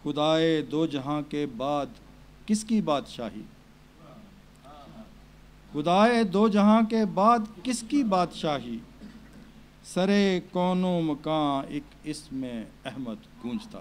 خدائے دو جہاں کے بعد کس کی بادشاہی، خدائے دو جہاں کے بعد کس کی بادشاہی، سرے کون و مکان ایک اسم احمد گونجتا۔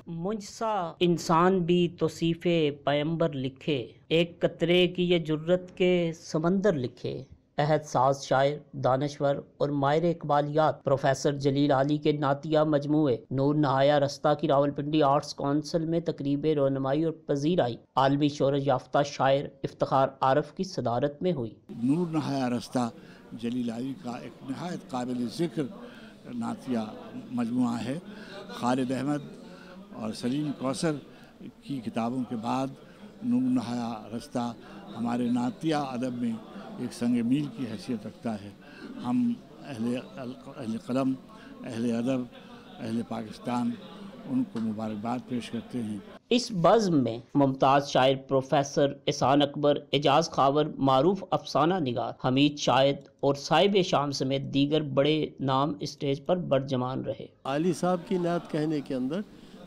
مجھ سا انسان بھی توصیف پیمبر لکھے، ایک قطرے کی یہ جرت کے سمندر لکھے۔ عہد ساز شاعر، دانشور اور ماہر اقبالیات پروفیسر جلیل علی کے نعتیہ مجموعے نور نہایا رستہ کی راولپنڈی آرٹس کونسل میں تقریب رونمائی اور پذیرائی عالمی شہرت یافتہ شاعر افتخار عارف کی صدارت میں ہوئی۔ نور نہایا رستہ جلیل علی کا ایک نہایت قابل ذکر نعتیہ مجموعہ ہے۔ خالد احمد اور سلیم کوثر کی کتابوں کے بعد نور نہایا رستہ ہمارے نعتیہ ادب میں ایک سنگ میل کی حیثیت رکھتا ہے۔ ہم اہل قلم، اہل ادب، اہل پاکستان ان کو مبارکباد پیش کرتے ہیں۔ اس بزم میں ممتاز شاعر پروفیسر احسان اکبر، اعجاز خاور، معروف افسانہ نگار حمید شاہد اور صاحب شام سمیت دیگر بڑے نام اسٹیج پر برجمان رہے۔ علی صاحب کی نعت کہنے کے اندر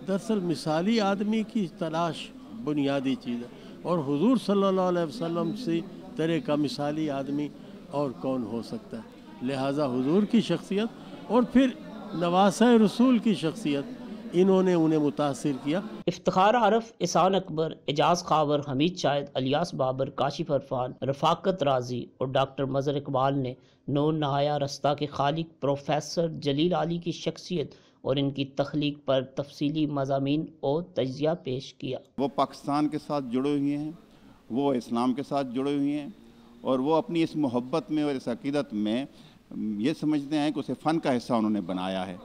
دراصل مثالی آدمی کی تلاش بنیادی چیز ہے، اور حضور صلی اللہ علیہ وسلم سے طرح کا مثالی آدمی اور کون ہو سکتا ہے، لہٰذا حضور کی شخصیت اور پھر نواسہ رسول کی شخصیت انہوں نے انہیں متاثر کیا۔ افتخار عارف، احسان اکبر، اعجاز خاور، حمید شاہد، الیاس بابر، کاشف عرفان، رفاقت رازی اور ڈاکٹر مظہر اقبال نے نور نہایا رستہ کے خالق پروفیسر جلیل علی کی شخصیت اور ان کی تخلیق پر تفصیلی مضامین اور تجزیہ پیش کیا۔ وہ پاکستان کے ساتھ جڑے ہوئے ہیں، وہ اسلام کے ساتھ جڑے ہوئے ہیں، اور وہ اپنی اس محبت میں اور اس عقیدت میں یہ سمجھتے ہیں کہ اسے فن کا حصہ انہوں نے بنایا ہے،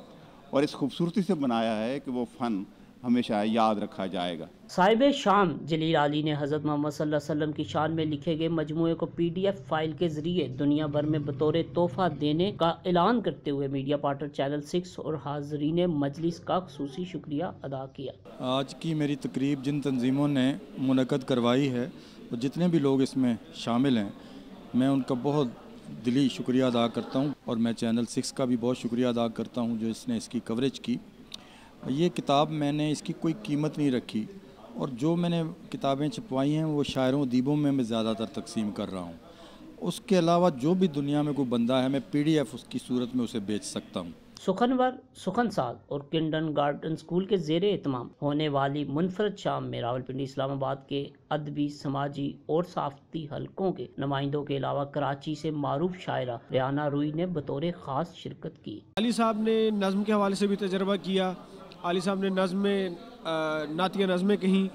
اور اس خوبصورتی سے بنایا ہے کہ وہ فن ہمیشہ یاد رکھا جائے گا۔ صاحب شام جلیل علی نے حضرت محمد صلی اللہ علیہ وسلم کی شان میں لکھے گئے مجموعے کو PDF فائل کے ذریعے دنیا بھر میں بطور تحفہ دینے کا اعلان کرتے ہوئے میڈیا پارٹنر چینل 6 اور حاضرین مجلس کا خصوصی شکریہ ادا کیا۔ آج کی میری تقریب جن تنظیموں نے منعقد کروائی ہے اور جتنے بھی لوگ اس میں شامل ہیں، میں ان کا بہت دلی شکریہ ادا کرتا ہوں، اور میں چینل 6 کا بھی بہت شکریہ ادا کرتا ہوں جو اس نے اس کی کوریج کی۔ یہ کتاب میں نے اس کی کوئی قیمت نہیں رکھی، اور جو میں نے کتابیں چھپوائی ہیں وہ شاعروں ادیبوں میں زیادہ تر تقسیم کر رہا ہوں۔ اس کے علاوہ جو بھی دنیا میں کوئی بندہ ہے، میں PDF اس کی صورت میں اسے بیچ سکتا ہوں۔ سخنور، سخن ساز اور کنڈن گارڈن اسکول کے زیر اہتمام ہونے والی منفرد شام میں راولپنڈی، اسلام آباد کے ادبی، سماجی اور ثقافتی حلقوں کے نمائندوں کے علاوہ کراچی سے معروف شاعرہ ریانہ روئی نے بطور خاص شرکت کی۔ علی صاحب نے نظم کے حوالے سے بھی تجربہ کیا۔ علی صاحب نے نظم میں نعتیہ نظمیں کہیں،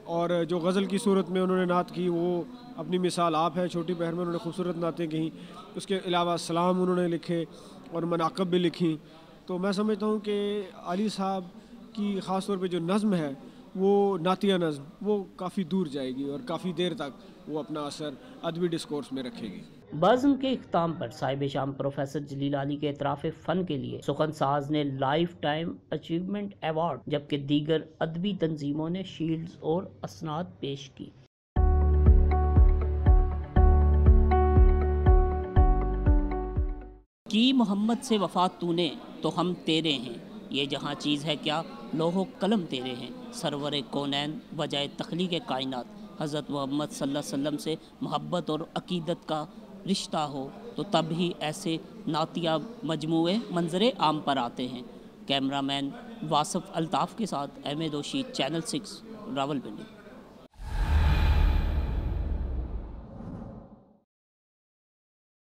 اور جو غزل کی صورت میں انہوں نے نعت کی وہ اپنی مثال آپ ہے۔ چھوٹی بہر میں انہوں نے خوبصورت نعتیں کہیں، اس کے علاوہ سلام انہوں نے لکھے اور مناقب بھی لکھی۔ تو میں سمجھتا ہوں کہ علی صاحب کی خاص طور پہ جو نظم ہے وہ نعتیہ نظم، وہ کافی دور جائے گی اور کافی دیر تک وہ اپنا اثر ادبی ڈسکورس میں رکھے گی۔ بزم کے اختتام پر صاحب شام پروفیسر جلیل علی کے اعتراف فن کے لیے سخن ساز نے لائف ٹائم اچیومنٹ ایوارڈ، جبکہ دیگر ادبی تنظیموں نے شیلڈز اور اسناد پیش کی۔ کی محمد سے وفا تو نے تو ہم تیرے ہیں، یہ جہاں چیز ہے کیا لوح و قلم تیرے ہیں۔ سرور کونین، وجہ تخلیق کائنات حضرت محمد صلی اللہ علیہ وسلم سے محبت اور عقیدت کا رشتہ ہو تو تب ہی ایسے نعتیہ مجموعے منظر عام پر آتے ہیں۔ کیمرہ مین واصف الطاف کے ساتھ احمد وشید، چینل 6، راولپنڈی۔